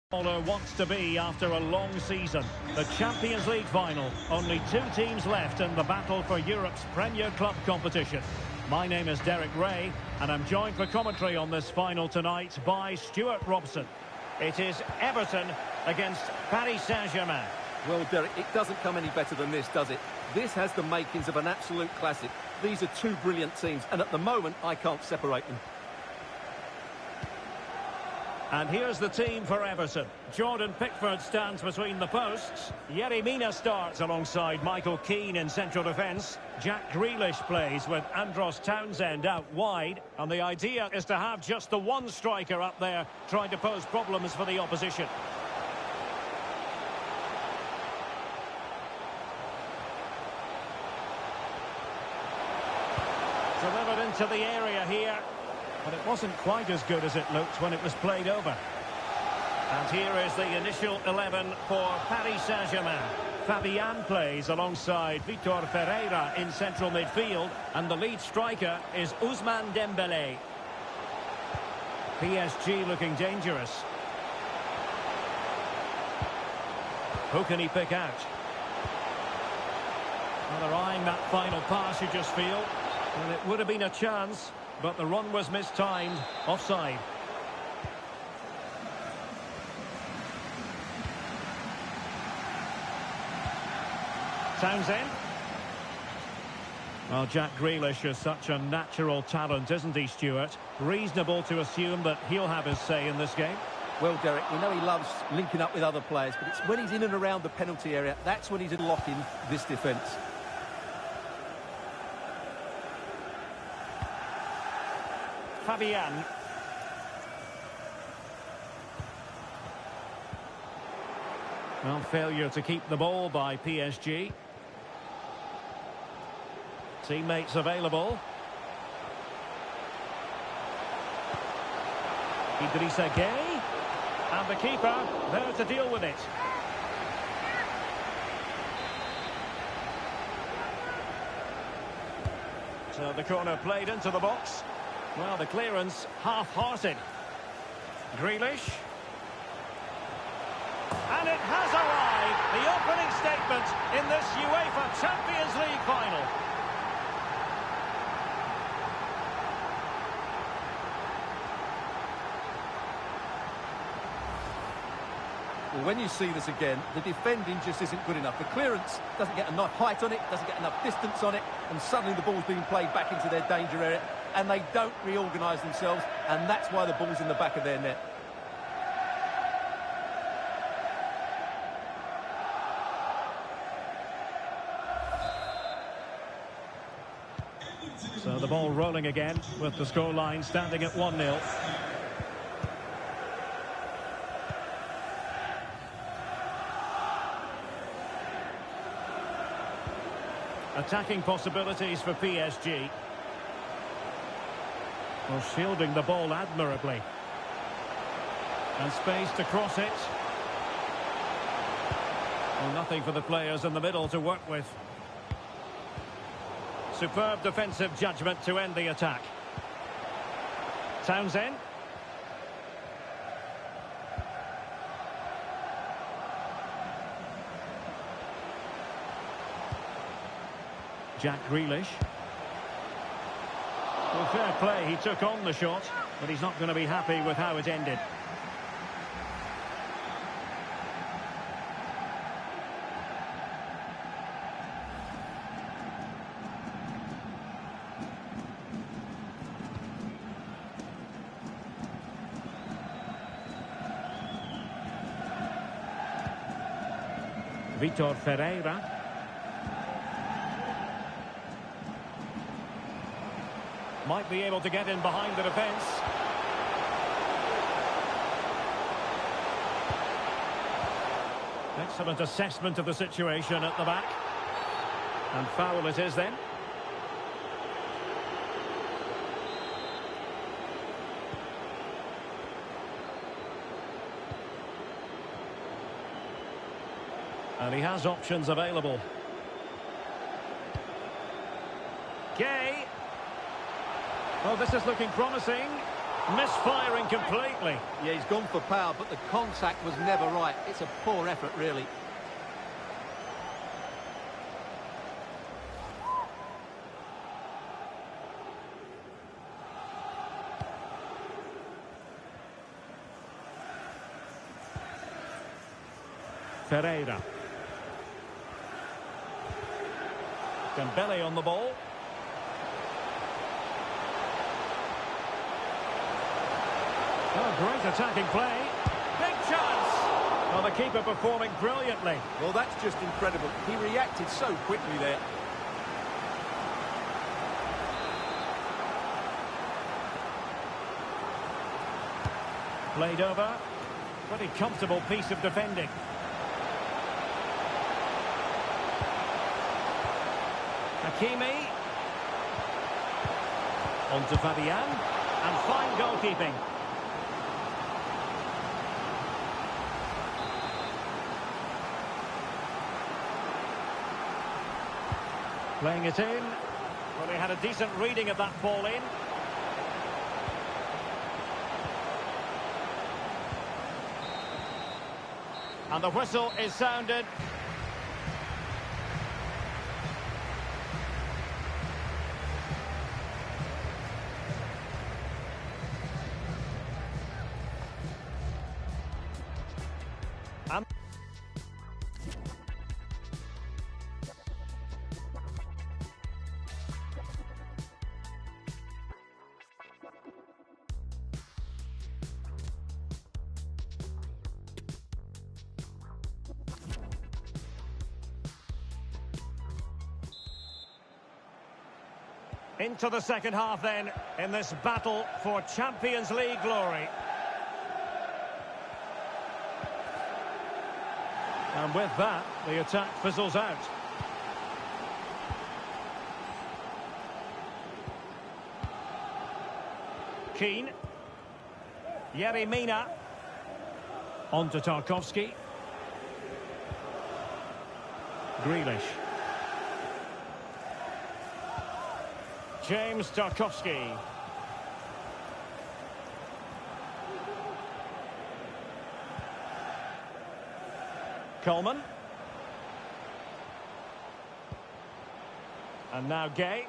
Footballer wants to be after a long season. The Champions League final. Only two teams left in the battle for Europe's Premier Club competition. My name is Derek Ray, and I'm joined for commentary on this final tonight by Stuart Robson. It is Everton against Paris Saint-Germain. Well, Derek, it doesn't come any better than this, does it? This has the makings of an absolute classic. These are two brilliant teams, and at the moment, I can't separate them. And here's the team for Everton. Jordan Pickford stands between the posts. Yerry Mina starts alongside Michael Keane in central defence. Jack Grealish plays with Andros Townsend out wide. And the idea is to have just the one striker up there trying to pose problems for the opposition. Delivered into the area here. But it wasn't quite as good as it looked when it was played over. And here is the initial 11 for Paris Saint-Germain. Fabian plays alongside Vitor Ferreira in central midfield. And the lead striker is Ousmane Dembélé. PSG looking dangerous. Who can he pick out? Well, they're eyeing that final pass, you just feel. And it would have been a chance, but the run was mistimed. Offside. Townsend. Well, Jack Grealish is such a natural talent, isn't he, Stuart? Reasonable to assume that he'll have his say in this game. Well, Derek, we know he loves linking up with other players, but it's when he's in and around the penalty area, that's when he's unlocking this defence. Fabian. Well, failure to keep the ball by PSG. Teammates available. Idrissa Gueye. And the keeper there to deal with it. So the corner played into the box. Well, the clearance half-hearted. Grealish. And it has arrived. The opening statement in this UEFA Champions League final. Well, when you see this again, the defending just isn't good enough. The clearance doesn't get enough height on it, doesn't get enough distance on it, and suddenly the ball's being played back into their danger area, and they don't reorganise themselves, and that's why the ball's in the back of their net. So the ball rolling again with the scoreline standing at 1-0. Attacking possibilities for PSG. Well, shielding the ball admirably. And space to cross it. Well, nothing for the players in the middle to work with. Superb defensive judgment to end the attack. Townsend. Jack Grealish. Well, fair play, he took on the shot, but he's not going to be happy with how it ended. Vitor Ferreira. Might be able to get in behind the defence. Excellent assessment of the situation at the back. And foul it is then. And he has options available. Gueye. Oh, this is looking promising. Misfiring completely. Yeah, he's gone for power, but the contact was never right. It's a poor effort, really. Pereira. Dembele on the ball. Oh, great attacking play. Big chance. Well, the keeper performing brilliantly. Well, that's just incredible. He reacted so quickly there. Played over. Pretty comfortable piece of defending. Hakimi. On to Fabian. And fine goalkeeping. Playing it in. Well, he had a decent reading of that ball in. And the whistle is sounded. And into the second half then, in this battle for Champions League glory. And with that, the attack fizzles out. Keane. Yerry Mina. On to Tarkowski. Grealish. James Tarkowski. Coleman. And now Gay.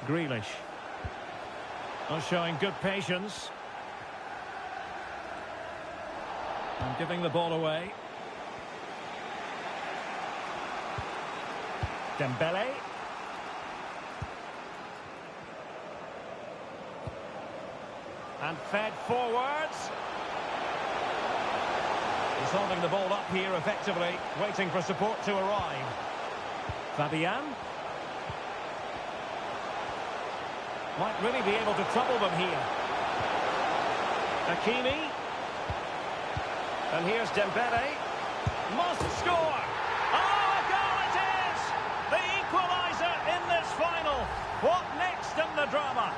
Grealish. Oh, showing good patience. And giving the ball away. Dembele. And fed forwards. He's holding the ball up here effectively, waiting for support to arrive. Fabian. Might really be able to trouble them here. Hakimi. And here's Dembele. Must score! Oh, a goal it is! The equaliser in this final. What next in the drama?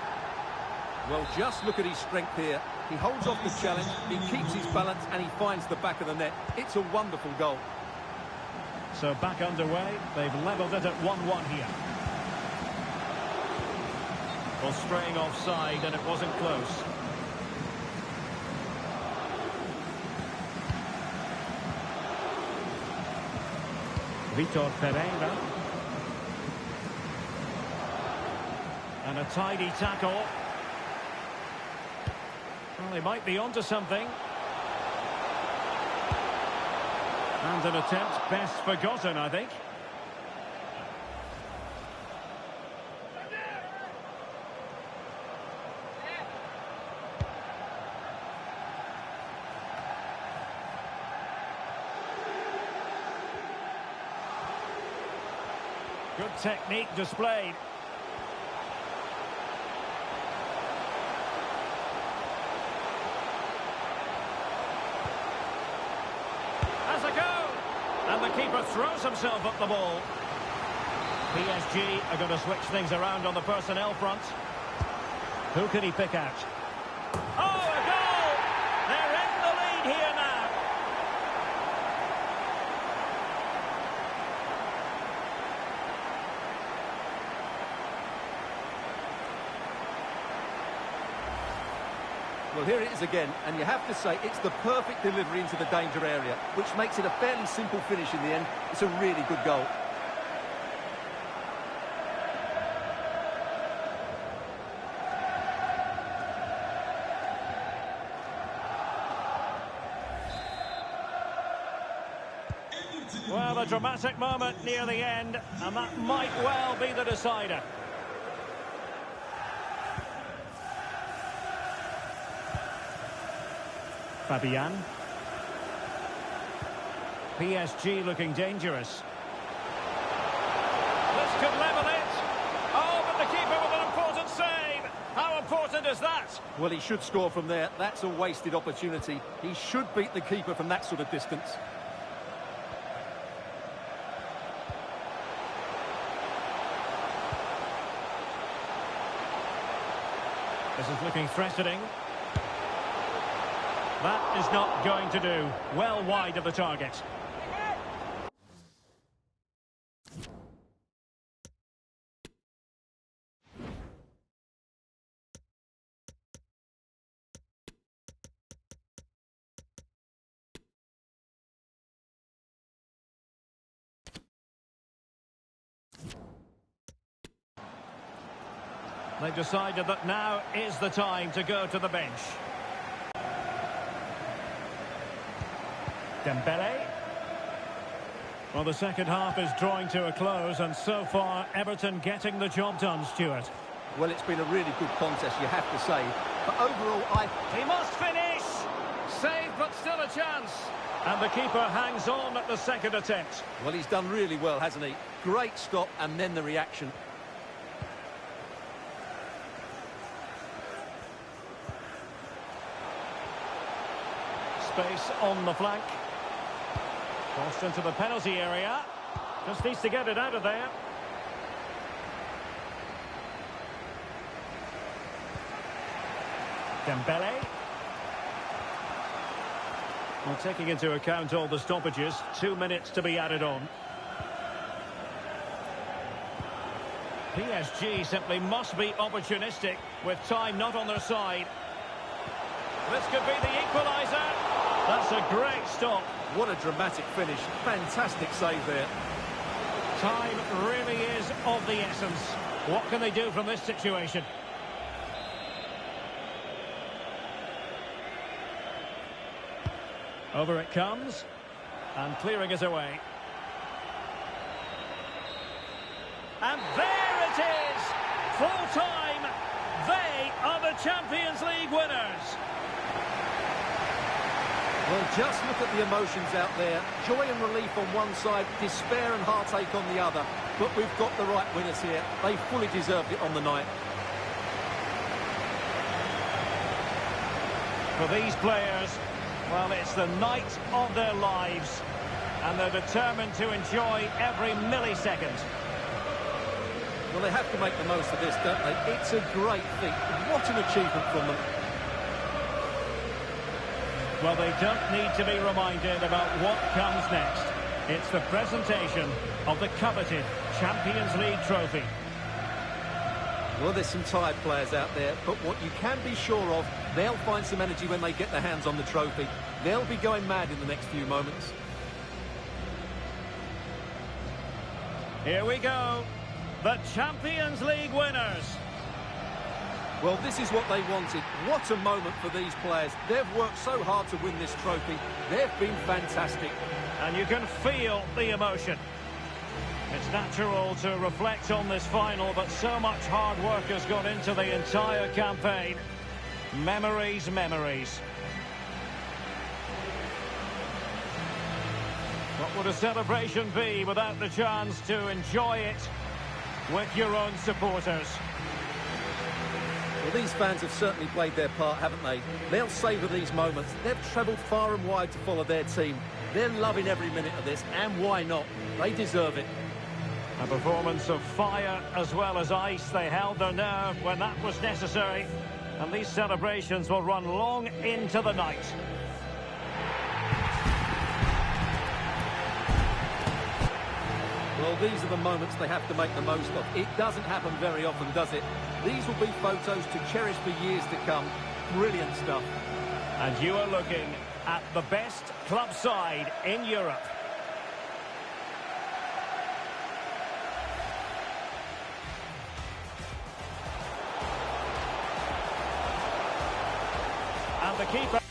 Well, just look at his strength here. He holds off the challenge, he keeps his balance, and he finds the back of the net. It's a wonderful goal. So back underway. They've levelled it at 1-1 here. Well, straying offside, and it wasn't close. Vitor Pereira. And a tidy tackle. Well, he might be onto something. And an attempt best forgotten, I think. Good technique displayed. Has a go! And the keeper throws himself at the ball. PSG are going to switch things around on the personnel front. Who can he pick out? Oh, a goal! They're in the lead here now. Well, here it is again, and you have to say it's the perfect delivery into the danger area, which makes it a fairly simple finish in the end. It's a really good goal. Well, a dramatic moment near the end, and that might well be the decider. Fabian. PSG looking dangerous. This could level it. Oh, but the keeper with an important save. How important is that? Well, he should score from there. That's a wasted opportunity. He should beat the keeper from that sort of distance. This is looking threatening. That is not going to do. Well wide of the target. They've decided that now is the time to go to the bench. Dembele. Well, the second half is drawing to a close, and so far, Everton getting the job done, Stuart. Well, it's been a really good contest, you have to say. But overall, He must finish! Save, but still a chance. And the keeper hangs on at the second attempt. Well, he's done really well, hasn't he? Great stop, and then the reaction. Space on the flank. Crossed into the penalty area. Just needs to get it out of there. Dembele. Well, taking into account all the stoppages, 2 minutes to be added on. PSG simply must be opportunistic with time not on their side. This could be the equaliser. That's a great stop. What a dramatic finish. Fantastic save there. Time really is of the essence. What can they do from this situation? Over it comes. And clearing it away. And there it is! Full time! They are the Champions League winners! Well, just look at the emotions out there. Joy and relief on one side, despair and heartache on the other. But we've got the right winners here. They fully deserved it on the night. For these players, well, it's the night of their lives. And they're determined to enjoy every millisecond. Well, they have to make the most of this, don't they? It's a great feat. What an achievement from them. Well, they don't need to be reminded about what comes next. It's the presentation of the coveted Champions League trophy. Well, there's some tired players out there, but what you can be sure of, they'll find some energy when they get their hands on the trophy. They'll be going mad in the next few moments. Here we go. The Champions League winners. Well, this is what they wanted. What a moment for these players. They've worked so hard to win this trophy. They've been fantastic. And you can feel the emotion. It's natural to reflect on this final, but so much hard work has gone into the entire campaign. Memories, memories. What would a celebration be without the chance to enjoy it with your own supporters? Well, these fans have certainly played their part, haven't they? They'll savour these moments. They've travelled far and wide to follow their team. They're loving every minute of this, and why not? They deserve it. A performance of fire as well as ice. They held their nerve when that was necessary. And these celebrations will run long into the night. Well, these are the moments they have to make the most of. It doesn't happen very often, does it? These will be photos to cherish for years to come. Brilliant stuff. And you are looking at the best club side in Europe. And the keeper...